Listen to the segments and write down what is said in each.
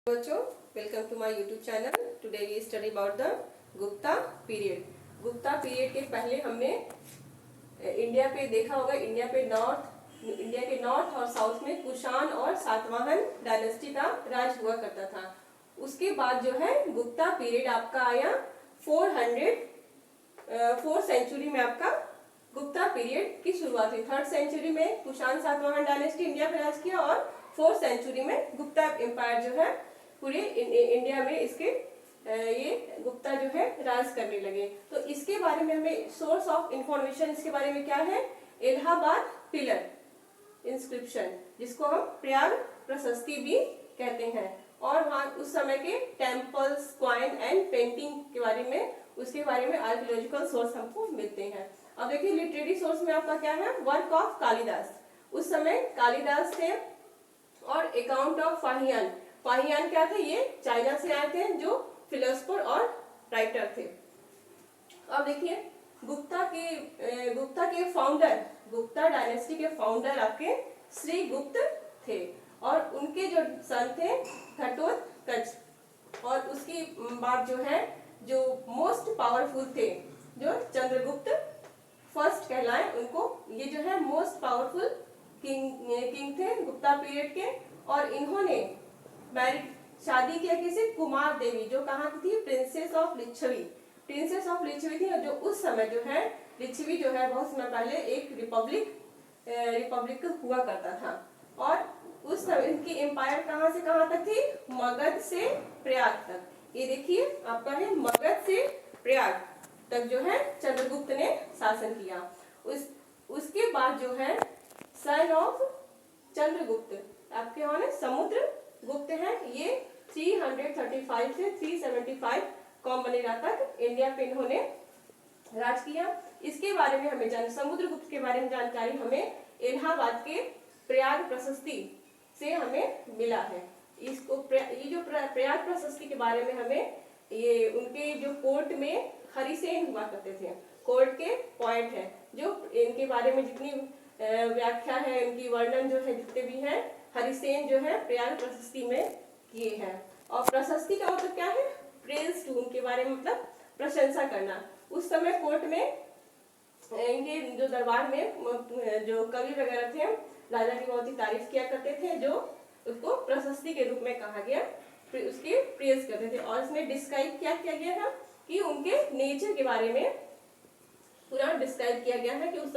बच्चों, welcome to my YouTube channel. Today we study about the Gupta period. Gupta period के पहले हमने इंडिया पे देखा होगा। इंडिया के नॉर्थ और साउथ में कुषाण और सातवाहन डायनेस्टी का राज हुआ करता था। उसके बाद जो है गुप्ता पीरियड आपका आया 4 सेंचुरी में आपका गुप्ता पीरियड की शुरुआत हुई। 3rd सेंचुरी में कुषाण सातवाहन डायनेस्टी इंडिया पे राज किया और 4th सेंचुरी में गुप्ता एम्पायर जो है पूरे इंडिया में इसके ये गुप्ता जो है राज करने लगे। तो इसके बारे में हमें सोर्स ऑफ इंफॉर्मेशन इसके बारे में क्या है, इलाहाबाद पिलर इंस्क्रिप्शन, जिसको हम प्रयाग प्रशस्ति भी कहते हैं। और वहाँ उस समय के टेम्पल्स, क्वाइन एंड पेंटिंग के बारे में, उसके बारे में आर्कियोलॉजिकल सोर्स हमको मिलते हैं। अब देखिए लिटरेरी सोर्स में आपका क्या है, वर्क ऑफ कालिदास। उस समय कालिदास थे और अकाउंट ऑफ फाहियान। फाहियान क्या थे, ये चाइना से आए थे जो फिलोसफर और राइटर थे। अब देखिए गुप्ता के फाउंडर, गुप्ता डायनेस्टी के फाउंडर आपके श्री गुप्त थे और उनके जो सन थे घटोत्कच। और उसकी बाद जो है जो मोस्ट पावरफुल थे जो चंद्रगुप्त फर्स्ट कहलाए, उनको ये जो है मोस्ट पावरफुल किंग थे गुप्ता पीरियड के। और इन्होंने मैरिड शादी किया किसी कुमार देवी, जो कहाँ की थी, princess of Licchavi. Princess of Licchavi थी, जो उस समय जो है लिच्छवी जो है बहुत समय पहले एक रिपब्लिक हुआ करता था। और उस समय इनकी एम्पायर कहाँ से कहाँ तक थी, मगध से प्रयाग तक। ये देखिए आपका है मगध से प्रयाग तक जो है चंद्रगुप्त ने शासन किया। उसके बाद जो है सन ऑफ चंद्रगुप्त आपके यहाँ समुद्र गुप्त है। ये 335 से 375 कॉमन एरा तक इंडिया पे इन्होंने राज किया। इसके बारे में हमें समुद्रगुप्त के बारे में जानकारी हमें इलाहाबाद के प्रयाग प्रशस्ति से हमें मिला है। इसको ये जो प्रयाग प्रशस्ति के बारे में हमें ये उनके जो कोर्ट में हरिसेन हुआ करते थे, कोर्ट के पॉइंट है जो इनके बारे में जितनी व्याख्या है, इनकी वर्णन जो है जितने भी हैं, हरिसेन जो है प्रयाग प्रशस्ति में किए हैं। और प्रशस्ति का मतलब क्या है, प्रेज टू, उनके बारे में मतलब प्रशंसा करना। उस समय कोर्ट में इनके जो दरबार में जो कवि वगैरह थे राजा की बहुत ही तारीफ किया करते थे, जो उसको प्रशस्ति के रूप में कहा गया, उसकी प्रेज करते थे। और इसमें डिस्क्राइब क्या किया गया था कि उनके नेचर के बारे में पूरा डिस्क्राइब किया गया है कि उस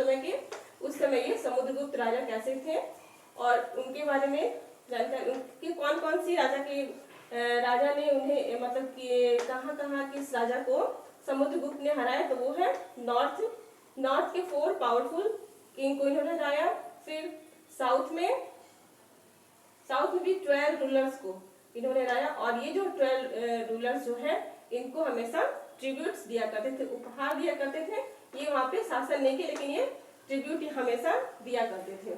समय ये समुद्रगुप्त राजा कैसे थे और उनके बारे में जानकारी, उनकी कौन कौन सी राजा ने उन्हें मतलब कि कहाँ किस राजा को समुद्रगुप्त ने हराया। तो वो है नॉर्थ के 4 पावरफुल किंग को इन्होंने हराया। फिर साउथ में भी 12 रूलर्स को इन्होंने हराया। और ये जो 12 रूलर्स जो है इनको हमेशा ट्रिब्यूट्स दिया करते थे, उपहार दिया करते थे। ये वहां पे शासन नहीं किया, लेकिन ये ट्रिब्यूट हमेशा दिया करते थे।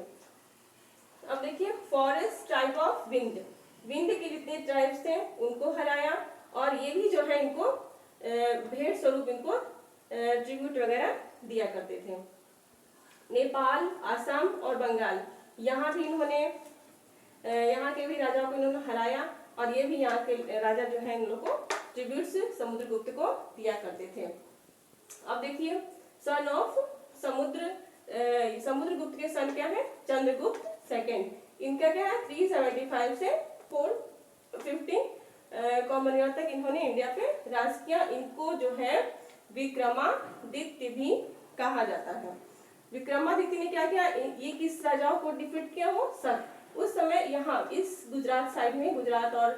अब देखिए फॉरेस्ट ट्राइब ऑफ विंड के जितने ट्राइब्स थे उनको हराया। और ये भी जो है इनको भेंट स्वरूप इनको ट्रिब्यूट वगैरह दिया करते थे। नेपाल, आसाम और बंगाल, यहाँ भी इन्होंने यहाँ के भी राजाओं को इन्होंने हराया। और ये भी यहाँ के राजा जो है इन लोगों को ट्रिब्यूट्स समुद्रगुप्त को दिया करते थे। अब देखिए सन ऑफ समुद्रगुप्त के सन क्या है, चंद्रगुप्त सेकंड। इनका क्या है 375 से 415 कॉमन ईरा तक इन्होंने इंडिया पे राज किया। इनको जो है विक्रमादित्य भी कहा जाता है। विक्रमादित्य ने क्या किया, ये किस राजाओं को डिफीट किया, हो शक। उस समय यहाँ इस गुजरात साइड में, गुजरात और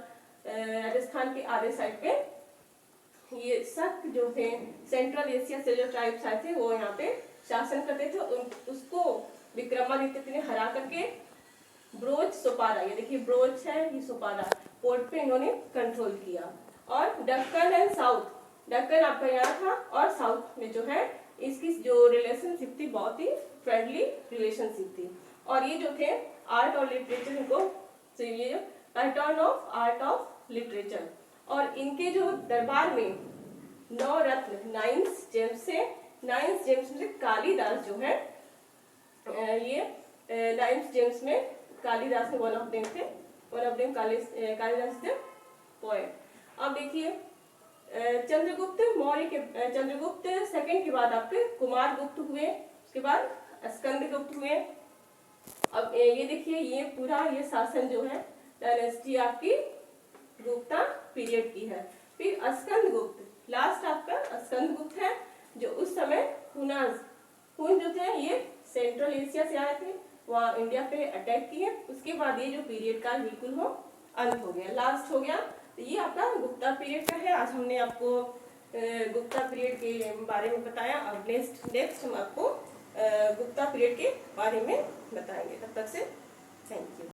राजस्थान के आधे साइड पे ये शक जो थे, सेंट्रल एशिया से जो ट्राइब्स आए थे वो यहाँ पे शासन करते थे। उसको विक्रमादित्य ने हरा करके ब्रोच सोपारा, ये देखिए ब्रोच है, ये सोपारा पोर्ट पे इन्होंने कंट्रोल किया। और डक्कन एंड साउथ, डक्कन आपका यहाँ था और साउथ में जो है इसकी जो रिलेशनशिप थी बहुत ही फ्रेंडली रिलेशनशिप थी। और ये जो थे आर्ट और लिटरेचर, इनको ये pattern of art of literature. और इनके जो दरबार में 9 रत्न 9 जेम्स में कालिदास जो है ये 9 जेम्स में कालिदास में वन ऑफ देम कालिदास थे। पॉइंट। अब देखिए चंद्रगुप्त मौर्य के चंद्रगुप्त सेकंड के बाद आपके कुमारगुप्त हुए, उसके बाद स्कंदगुप्त हुए। अब ये देखिए ये पूरा ये शासन जो है डायनेस्टी आपकी गुप्ता पीरियड की है। फिर स्कंदगुप्त लास्ट आपका स्कंदगुप्त है, जो उस समय हुन जो थे ये सेंट्रल एशिया से आए थे, वहाँ इंडिया पे अटैक किए। उसके बाद ये जो पीरियड का बिल्कुल हो अंत हो गया, लास्ट हो गया। तो ये आपका गुप्ता पीरियड का है। आज हमने आपको गुप्ता पीरियड के बारे में बताया। अब नेक्स्ट हम आपको गुप्ता पीरियड के बारे में बताएंगे। तब तक से थैंक यू।